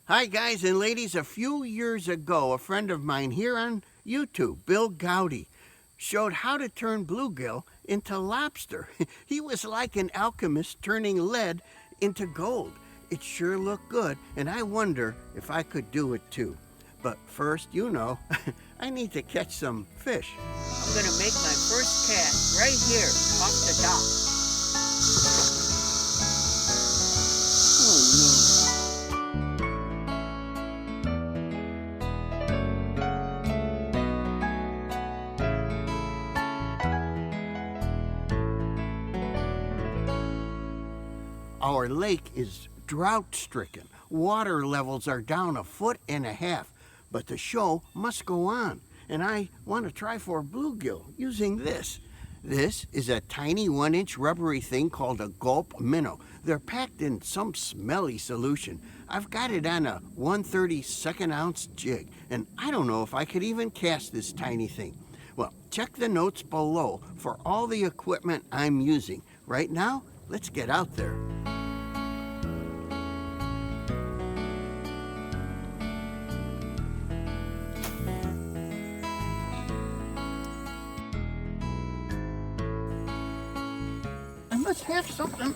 Hi, guys and ladies. A few years ago, a friend of mine here on YouTube, Bill Gowdy, showed how to turn bluegill into lobster. He was like an alchemist turning lead into gold. It sure looked good, and I wonder if I could do it too. But first, I need to catch some fish. I'm gonna make my first cast right here off the dock. Oh no. Our lake is drought-stricken. Water levels are down 1.5 feet, but the show must go on, and I want to try for bluegill using this. This is a tiny 1-inch rubbery thing called a gulp minnow. They're packed in some smelly solution. I've got it on a 1/32 ounce jig, and I don't know if I could even cast this tiny thing. Well, check the notes below for all the equipment I'm using. Right now, let's get out there. I must have something.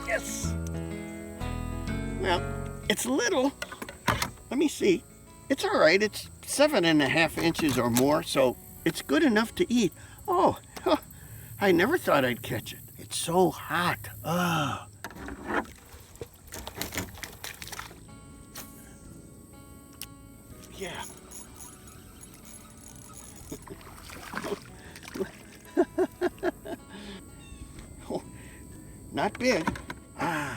Yes. Well, it's little. Let me see. It's all right. It's 7.5 inches or more, so it's good enough to eat. Oh, I never thought I'd catch it. It's so hot. Ugh. Yeah. Oh, not big.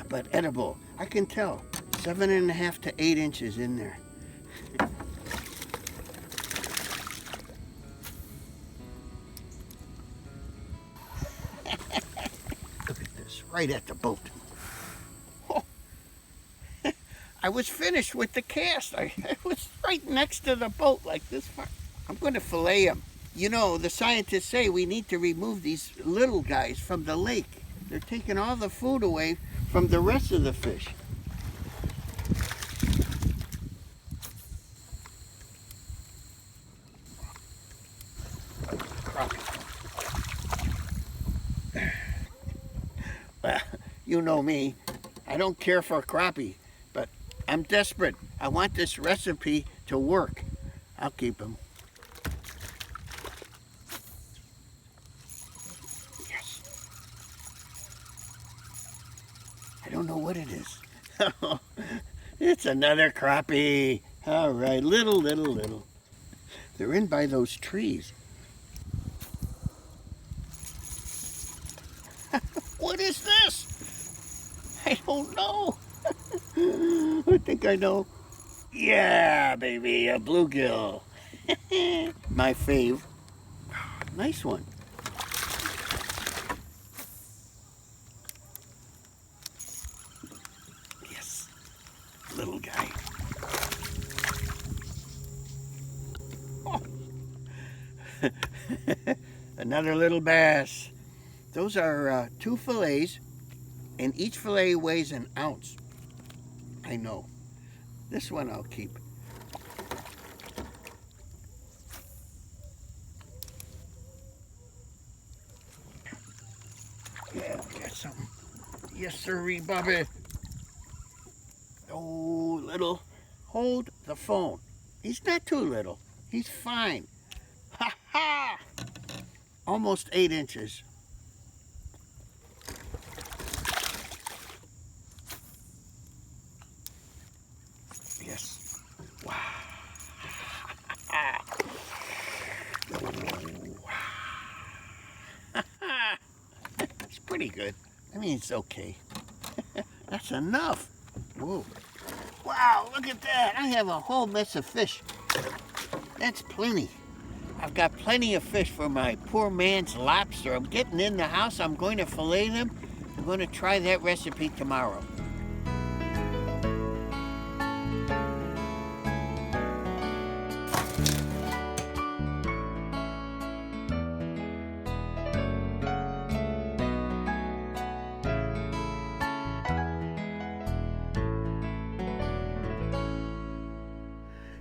But edible. I can tell. 7.5 to 8 inches in there. Look at this, right at the boat. Oh. I was finished with the cast. I was right next to the boat like this far. I'm going to fillet him. You know, the scientists say we need to remove these little guys from the lake. They're taking all the food away from the rest of the fish. Well, you know me. I don't care for crappie, but I'm desperate. I want this recipe to work. I'll keep him. Yes. I don't know what it is. It's another crappie. All right, little. They're in by those trees. What is this? I don't know. I think I know. Yeah, baby, a bluegill. My fave. Nice one. Yes, little guy. Oh. Another little bass. Those are 2 fillets, and each fillet weighs 1 ounce. I know. This one I'll keep. Yeah, got something. Yes, sirree, Bobby. Oh, little. Hold the phone. He's not too little. He's fine. Ha ha! Almost 8 inches. Yes. Wow. It's pretty good. I mean, it's okay. That's enough. Whoa. Wow, look at that. I have a whole mess of fish. That's plenty. I've got plenty of fish for my poor man's lobster. I'm getting in the house. I'm going to fillet them. I'm going to try that recipe tomorrow.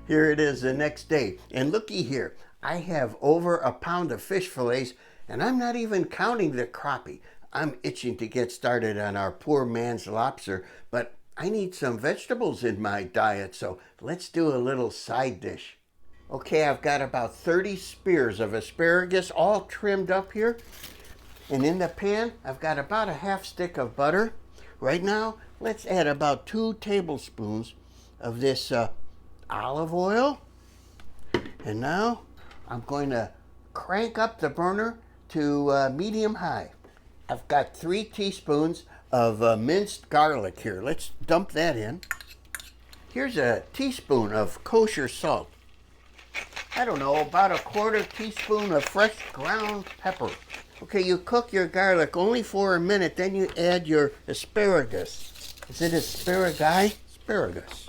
Here it is the next day. And looky here, I have over a pound of fish fillets, and I'm not even counting the crappie. I'm itching to get started on our poor man's lobster, but I need some vegetables in my diet, so let's do a little side dish. Okay, I've got about 30 spears of asparagus all trimmed up here. And in the pan, I've got about a half stick of butter. Right now, let's add about 2 tablespoons of this olive oil. And now I'm going to crank up the burner to medium high. I've got 3 teaspoons of minced garlic here. Let's dump that in. Here's a teaspoon of kosher salt. I don't know, about a 1/4 teaspoon of fresh ground pepper. Okay, you cook your garlic only for a minute, then you add your asparagus. Is it asparagus? Asparagus.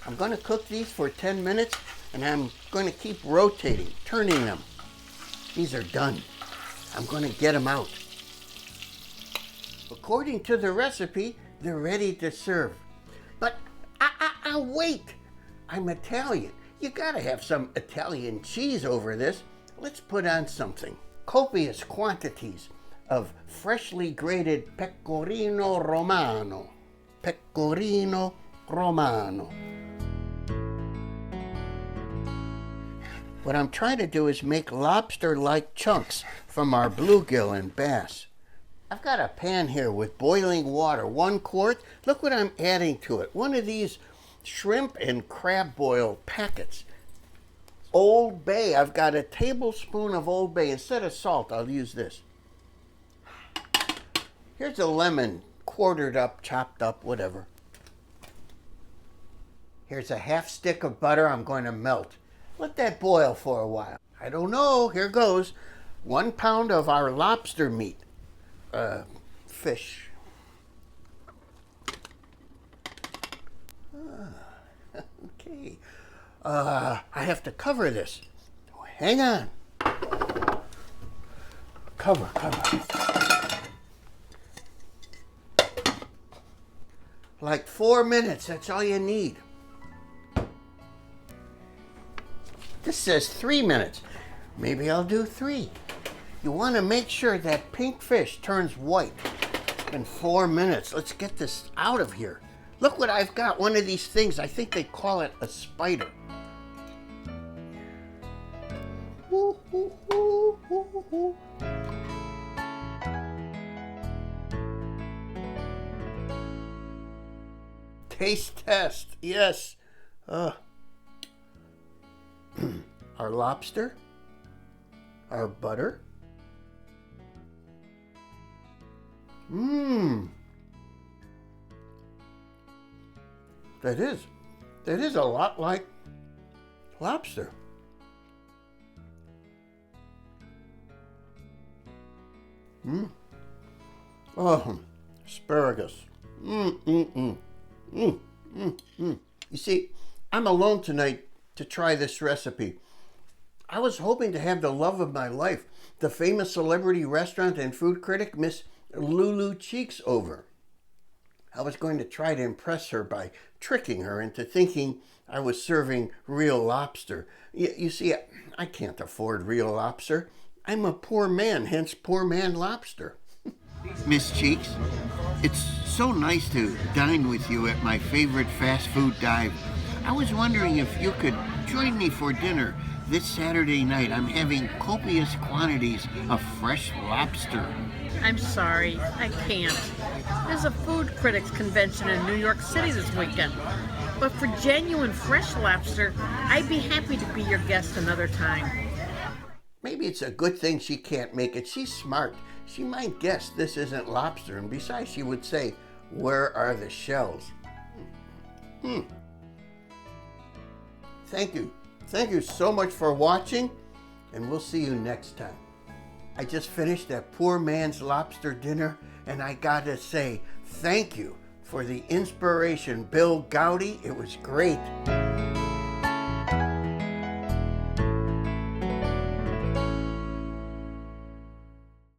I'm going to cook these for 10 minutes, and I'm going to keep rotating, turning them. These are done. I'm going to get them out. According to the recipe, they're ready to serve. But wait! I'm Italian. You gotta have some Italian cheese over this. Let's put on something. Copious quantities of freshly grated pecorino romano. Pecorino romano. What I'm trying to do is make lobster-like chunks from our bluegill and bass. I've got a pan here with boiling water, 1 quart. Look what I'm adding to it. One of these shrimp and crab boil packets. Old Bay, I've got a tablespoon of Old Bay. Instead of salt, I'll use this. Here's a lemon, quartered up, chopped up, whatever. Here's a half stick of butter I'm going to melt. Let that boil for a while. I don't know, here goes. 1 pound of our lobster meat. Fish. Okay. I have to cover this. Hang on. Cover. Like 4 minutes, that's all you need. This says 3 minutes. Maybe I'll do 3. You want to make sure that pink fish turns white in 4 minutes. Let's get this out of here. Look what I've got, one of these things. I think they call it a spider. Taste test, yes. Our lobster, our butter. That is a lot like lobster. Oh, asparagus. You see, I'm alone tonight to try this recipe. I was hoping to have the love of my life, the famous celebrity restaurant and food critic, Miss Lulu Cheeks, over. I was going to try to impress her by tricking her into thinking I was serving real lobster. You see, I can't afford real lobster. I'm a poor man, hence poor man lobster. Miss Cheeks, it's so nice to dine with you at my favorite fast food dive. I was wondering if you could join me for dinner this Saturday night. I'm having copious quantities of fresh lobster. I'm sorry, I can't. There's a food critics convention in New York City this weekend. But for genuine fresh lobster, I'd be happy to be your guest another time. Maybe it's a good thing she can't make it. She's smart. She might guess this isn't lobster, and besides she would say, "Where are the shells?" Thank you. Thank you so much for watching, and we'll see you next time. I just finished that poor man's lobster dinner, and I gotta say thank you for the inspiration, Bill Gowdy. It was great.